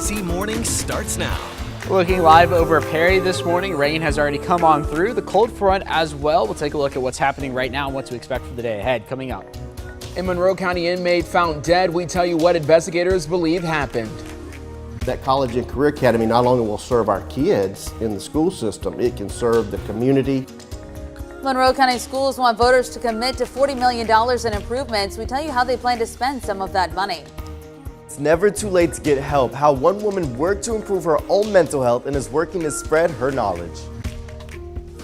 KC Morning starts now. Looking live over Perry this morning. Rain has already come on through. The cold front as well. We'll take a look at what's happening right now and what to expect for the day ahead coming up. A Monroe County inmate found dead. We tell you what investigators believe happened. That College and Career Academy not only will serve our kids in the school system, it can serve the community. Monroe County Schools want voters to commit to $40 million in improvements. We tell you how they plan to spend some of that money. It's never too late to get help. How one woman worked to improve her own mental health and is working to spread her knowledge.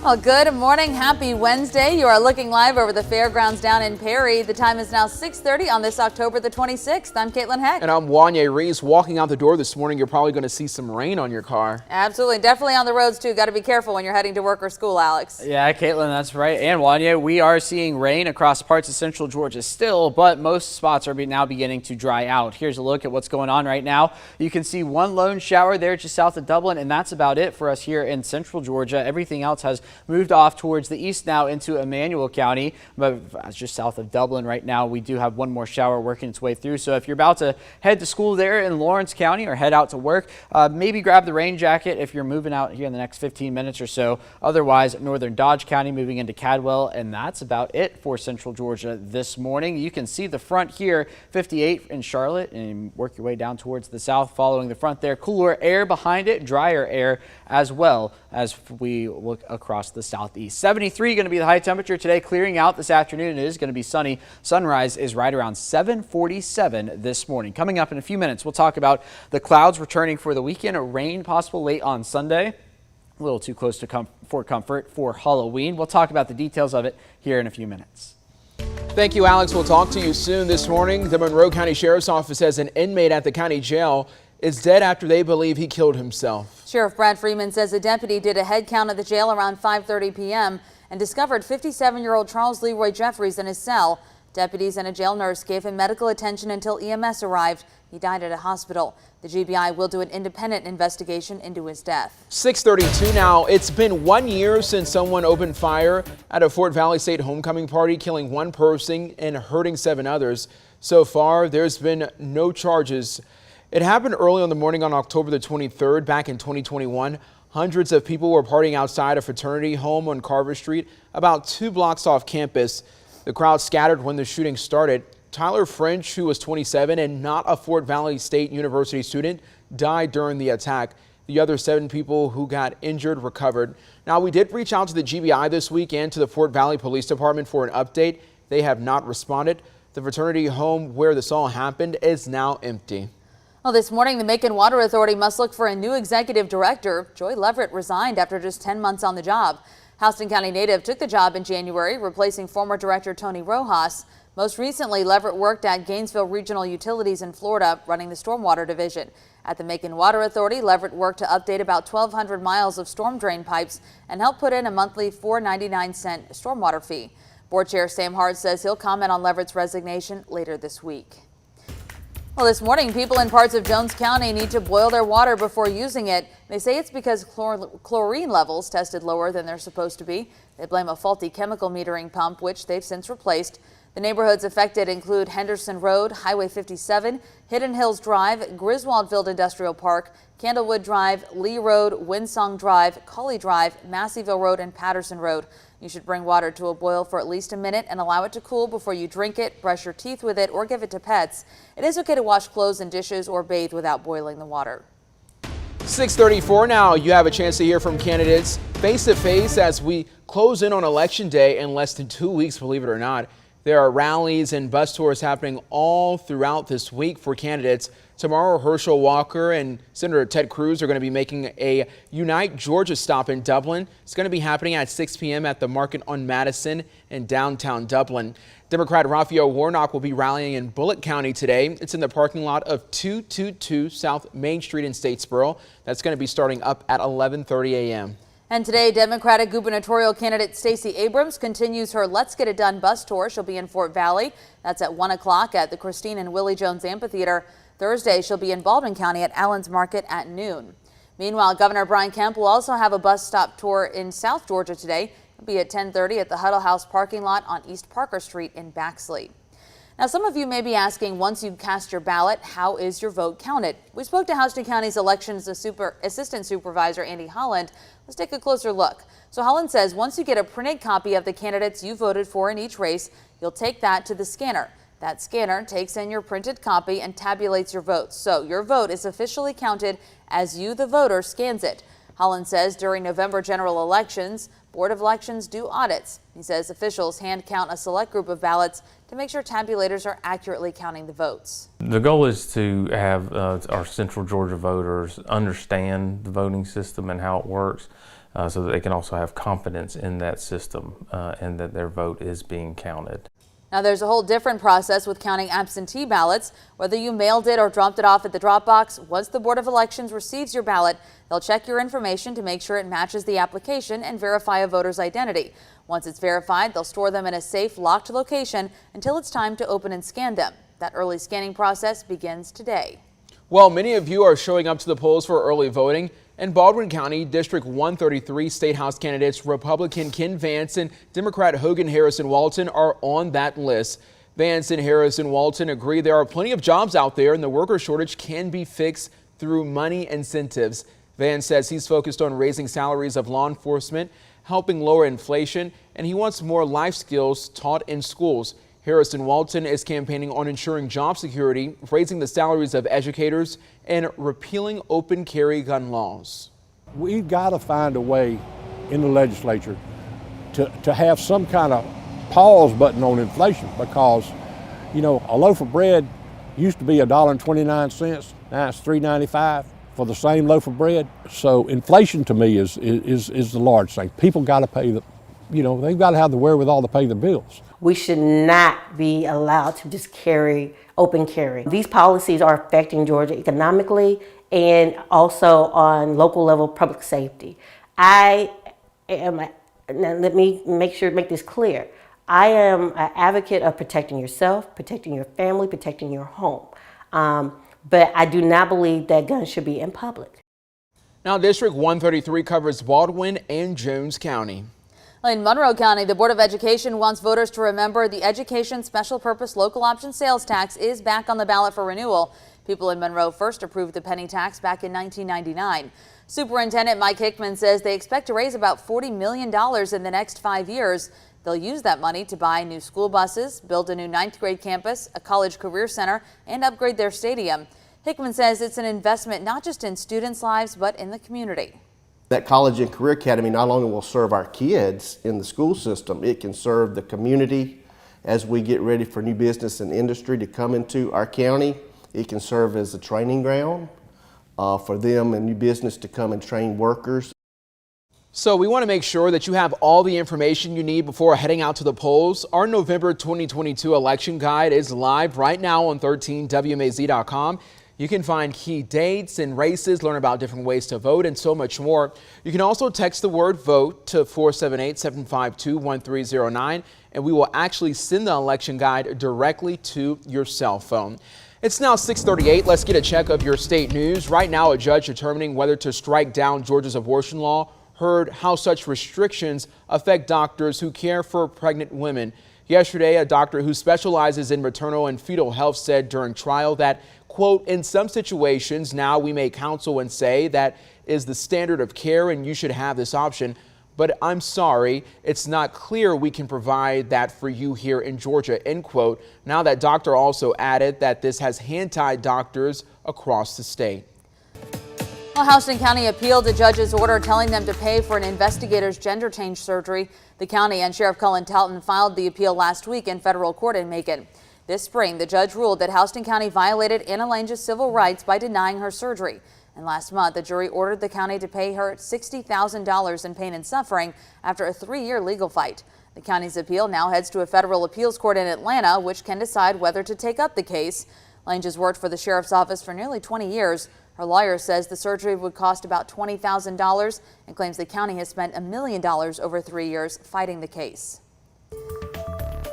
Well, good morning. Happy Wednesday. You are looking live over the fairgrounds down in Perry. The time is now 6:30 on this October the 26th. I'm Caitlin Heck. And I'm Wanye Reese. Walking out the door this morning, you're probably going to see some rain on your car. Absolutely. Definitely on the roads, too. Got to be careful when you're heading to work or school, Alex. Yeah, Caitlin, that's right. And Wanye, we are seeing rain across parts of central Georgia still, but most spots are now beginning to dry out. Here's a look at what's going on right now. You can see one lone shower there just south of Dublin, and that's about it for us here in central Georgia. Everything else has moved off towards the east now into Emmanuel County, but just south of Dublin right now, we do have one more shower working its way through. So if you're about to head to school there in Lawrence County or head out to work, maybe grab the rain jacket if you're moving out here in the next 15 minutes or so. Otherwise, northern Dodge County moving into Cadwell, and that's about it for central Georgia this morning. You can see the front here, 58 in Charlotte, and work your way down towards the south following the front there. Cooler air behind it, drier air as well as we look across the southeast. 73 going to be the high temperature today, clearing out this afternoon. It is going to be sunny. Sunrise is right around 7:47 this morning. Coming up in a few minutes, we'll talk about the clouds returning for the weekend. Rain possible late on Sunday. A little too close to for comfort for Halloween. We'll talk about the details of it here in a few minutes. Thank you, Alex. We'll talk to you soon. This morning, the Monroe County Sheriff's Office says an inmate at the county jail is dead after they believe he killed himself. Sheriff Brad Freeman says a deputy did a head count at the jail around 5:30 p.m. and discovered 57-year-old Charles Leroy Jeffries in his cell. Deputies and a jail nurse gave him medical attention until EMS arrived. He died at a hospital. The GBI will do an independent investigation into his death. 6:32 now. It's been 1 year since someone opened fire at a Fort Valley State homecoming party, killing one person and hurting 7 others. So far, there's been no charges. It happened early on the morning on October the 23rd back in 2021. Hundreds of people were partying outside a fraternity home on Carver Street, about 2 blocks off campus. The crowd scattered when the shooting started. Tyler French, who was 27 and not a Fort Valley State University student, died during the attack. The other 7 people who got injured recovered. Now, we did reach out to the GBI this week and to the Fort Valley Police Department for an update. They have not responded. The fraternity home where this all happened is now empty. Well, this morning, the Macon Water Authority must look for a new executive director. Joy Leverett resigned after just 10 months on the job. Houston County native took the job in January, replacing former director Tony Rojas. Most recently, Leverett worked at Gainesville Regional Utilities in Florida, running the stormwater division. At the Macon Water Authority, Leverett worked to update about 1,200 miles of storm drain pipes and help put in a monthly $4.99 stormwater fee. Board Chair Sam Hart says he'll comment on Leverett's resignation later this week. Well, this morning, people in parts of Jones County need to boil their water before using it. They say it's because chlorine levels tested lower than they're supposed to be. They blame a faulty chemical metering pump, which they've since replaced. The neighborhoods affected include Henderson Road, Highway 57, Hidden Hills Drive, Griswoldville Industrial Park, Candlewood Drive, Lee Road, Winsong Drive, Colley Drive, Masseyville Road, and Patterson Road. You should bring water to a boil for at least a minute and allow it to cool before you drink it, brush your teeth with it, or give it to pets. It is okay to wash clothes and dishes or bathe without boiling the water. 6:34 now. You have a chance to hear from candidates face to face as we close in on Election Day in less than 2 weeks, believe it or not. There are rallies and bus tours happening all throughout this week for candidates. Tomorrow, Herschel Walker and Senator Ted Cruz are going to be making a Unite Georgia stop in Dublin. It's going to be happening at 6 p.m. at the Market on Madison in downtown Dublin. Democrat Raphael Warnock will be rallying in Bullitt County today. It's in the parking lot of 222 South Main Street in Statesboro. That's going to be starting up at 11:30 a.m. And today, Democratic gubernatorial candidate Stacey Abrams continues her Let's Get It Done bus tour. She'll be in Fort Valley. That's at 1 o'clock at the Christine and Willie Jones Amphitheater. Thursday, she'll be in Baldwin County at Allen's Market at noon. Meanwhile, Governor Brian Kemp will also have a bus stop tour in South Georgia today. It'll be at 10:30 at the Huddle House parking lot on East Parker Street in Baxley. Now, some of you may be asking, once you cast your ballot, how is your vote counted? We spoke to Houston County's Elections Assistant Supervisor, Andy Holland. Let's take a closer look. So Holland says once you get a printed copy of the candidates you voted for in each race, you'll take that to the scanner. That scanner takes in your printed copy and tabulates your votes. So your vote is officially counted as you, the voter, scans it. Holland says during November general elections, Board of Elections do audits. He says officials hand count a select group of ballots to make sure tabulators are accurately counting the votes. The goal is to have our Central Georgia voters understand the voting system and how it works, so that they can also have confidence in that system and that their vote is being counted. Now, there's a whole different process with counting absentee ballots. Whether you mailed it or dropped it off at the drop box, once the Board of Elections receives your ballot, they'll check your information to make sure it matches the application and verify a voter's identity. Once it's verified, they'll store them in a safe, locked location until it's time to open and scan them. That early scanning process begins today. Well, many of you are showing up to the polls for early voting. In Baldwin County, District 133 State House candidates Republican Ken Vance and Democrat Hogan Harrison Walton are on that list. Vance and Harrison Walton agree there are plenty of jobs out there and the worker shortage can be fixed through money incentives. Vance says he's focused on raising salaries of law enforcement, helping lower inflation, and he wants more life skills taught in schools. Harrison Walton is campaigning on ensuring job security, raising the salaries of educators, and repealing open carry gun laws. We've got to find a way in the legislature to have some kind of pause button on inflation, because, you know, a loaf of bread used to be $1.29. Now it's $3.95 for the same loaf of bread. So inflation to me is the large thing. People got to pay they've got to have the wherewithal to pay the bills. We should not be allowed to just open carry. These policies are affecting Georgia economically and also on local level public safety. Now let me make this clear. I am an advocate of protecting yourself, protecting your family, protecting your home. But I do not believe that guns should be in public. Now, District 133 covers Baldwin and Jones County. In Monroe County, the Board of Education wants voters to remember the Education Special Purpose Local Option Sales Tax is back on the ballot for renewal. People in Monroe first approved the penny tax back in 1999. Superintendent Mike Hickman says they expect to raise about $40 million in the next 5 years. They'll use that money to buy new school buses, build a new 9th grade campus, a college career center, and upgrade their stadium. Hickman says it's an investment not just in students' lives, but in the community. That College and Career Academy not only will serve our kids in the school system, it can serve the community as we get ready for new business and industry to come into our county. It can serve as a training ground for them and new business to come and train workers. So we want to make sure that you have all the information you need before heading out to the polls. Our November 2022 election guide is live right now on 13WMAZ.com. You can find key dates and races, learn about different ways to vote, and so much more. You can also text the word VOTE to 478-752-1309, and we will actually send the election guide directly to your cell phone. It's now 6:38. Let's get a check of your state news. Right now, a judge determining whether to strike down Georgia's abortion law heard how such restrictions affect doctors who care for pregnant women. Yesterday, a doctor who specializes in maternal and fetal health said during trial that, quote, in some situations now we may counsel and say that is the standard of care and you should have this option. But I'm sorry, it's not clear we can provide that for you here in Georgia, end quote. Now that doctor also added that this has hand-tied doctors across the state. Well, Houston County appealed a judge's order telling them to pay for an investigator's gender change surgery. The county and Sheriff Cullen Talton filed the appeal last week in federal court in Macon. This spring, the judge ruled that Houston County violated Anna Lange's civil rights by denying her surgery. And last month, the jury ordered the county to pay her $60,000 in pain and suffering after a 3-year legal fight. The county's appeal now heads to a federal appeals court in Atlanta, which can decide whether to take up the case. Lange has worked for the sheriff's office for nearly 20 years. Her lawyer says the surgery would cost about $20,000 and claims the county has spent $1 million over 3 years fighting the case.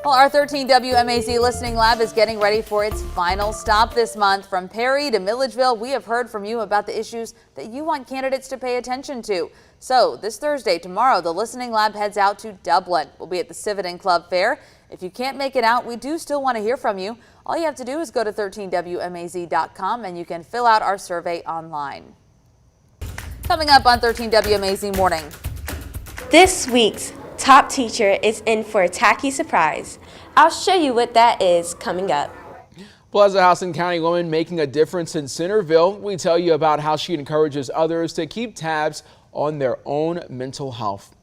Well, our 13 WMAZ Listening Lab is getting ready for its final stop this month. From Perry to Milledgeville, we have heard from you about the issues that you want candidates to pay attention to. So this Thursday, tomorrow, the Listening Lab heads out to Dublin. We'll be at the Civitan Club Fair. If you can't make it out, we do still want to hear from you. All you have to do is go to 13WMAZ.com and you can fill out our survey online. Coming up on 13WMAZ Morning. This week's top teacher is in for a tacky surprise. I'll show you what that is coming up. Plus, a Houston County woman making a difference in Centerville. We tell you about how she encourages others to keep tabs on their own mental health.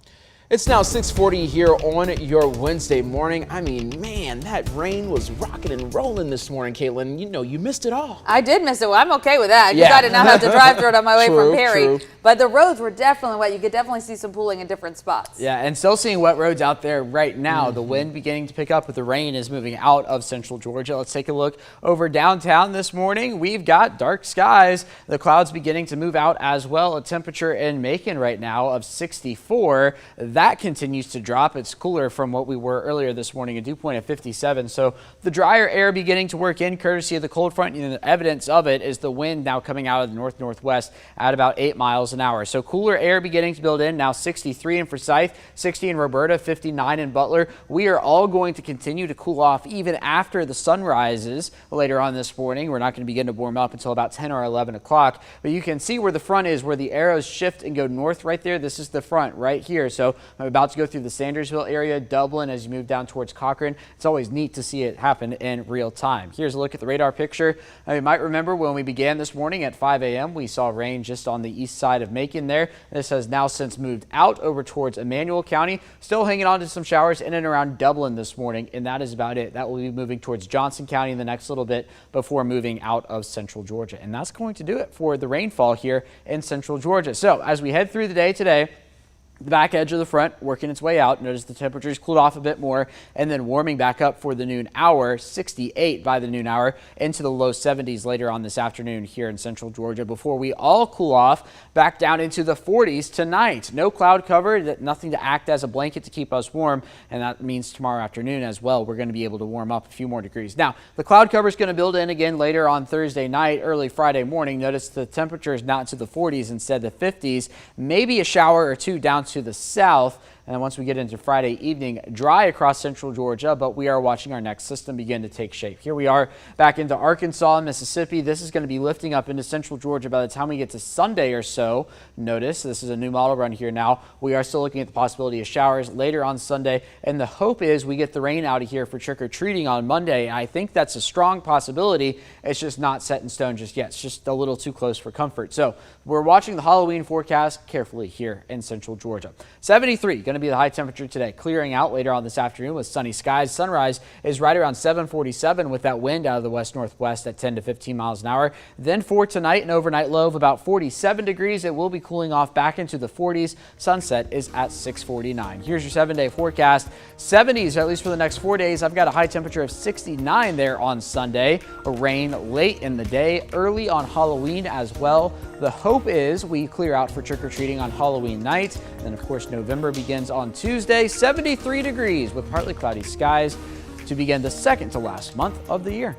It's now 6:40 here on your Wednesday morning. I mean, man, that rain was rocking and rolling this morning, Caitlin. You know, you missed it all. I did miss it. Well, I'm okay with that because Yeah. I did not have to drive through it on my way True, from Perry. true. But the roads were definitely wet. You could definitely see some pooling in different spots. Yeah, and still seeing wet roads out there right now. The wind beginning to pick up, but the rain is moving out of central Georgia. Let's take a look over downtown this morning. We've got dark skies. The clouds beginning to move out as well. A temperature in Macon right now of 64. That continues to drop. It's cooler from what we were earlier this morning, a dew point of 57. So the drier air beginning to work in courtesy of the cold front, and the evidence of it is the wind now coming out of the north-northwest at about 8 miles an hour. So cooler air beginning to build in, now 63 in Forsyth, 60 in Roberta, 59 in Butler. We are all going to continue to cool off even after the sun rises later on this morning. We're not going to begin to warm up until about 10 or 11 o'clock, but you can see where the front is, where the arrows shift and go north right there. This is the front right here. So I'm about to go through the Sandersville area, Dublin, as you move down towards Cochrane. It's always neat to see it happen in real time. Here's a look at the radar picture. You might remember when we began this morning at 5 a.m. we saw rain just on the east side of Macon there. This has now since moved out over towards Emmanuel County. Still hanging on to some showers in and around Dublin this morning, and that is about it. That will be moving towards Johnson County in the next little bit before moving out of central Georgia. And that's going to do it for the rainfall here in central Georgia. So as we head through the day today, the back edge of the front working its way out. Notice the temperatures cooled off a bit more and then warming back up for the noon hour. 68 by the noon hour, into the low 70s later on this afternoon here in central Georgia before we all cool off back down into the 40s tonight. No cloud cover, nothing to act as a blanket to keep us warm, and that means tomorrow afternoon as well we're going to be able to warm up a few more degrees. Now the cloud cover is going to build in again later on Thursday night, early Friday morning. Notice the temperature is not to the 40s, instead the 50s, maybe a shower or two down to the south. And then once we get into Friday evening, dry across central Georgia, but we are watching our next system begin to take shape. Here we are back into Arkansas and Mississippi. This is going to be lifting up into central Georgia by the time we get to Sunday or so. Notice this is a new model run here now. We are still looking at the possibility of showers later on Sunday, and the hope is we get the rain out of here for trick-or-treating on Monday. I think that's a strong possibility. It's just not set in stone just yet. It's just a little too close for comfort. So we're watching the Halloween forecast carefully here in central Georgia. 73 going to be the high temperature today, clearing out later on this afternoon with sunny skies. Sunrise is right around 7:47 with that wind out of the west-northwest at 10 to 15 miles an hour. Then for tonight, an overnight low of about 47 degrees. It will be cooling off back into the 40s. Sunset is at 6:49. Here's your 7-day forecast. 70s, at least for the next 4 days. I've got a high temperature of 69 there on Sunday. Rain late in the day, early on Halloween as well. The hope is we clear out for trick-or-treating on Halloween night. And then, of course, November begins on Tuesday, 73 degrees with partly cloudy skies to begin the second to last month of the year.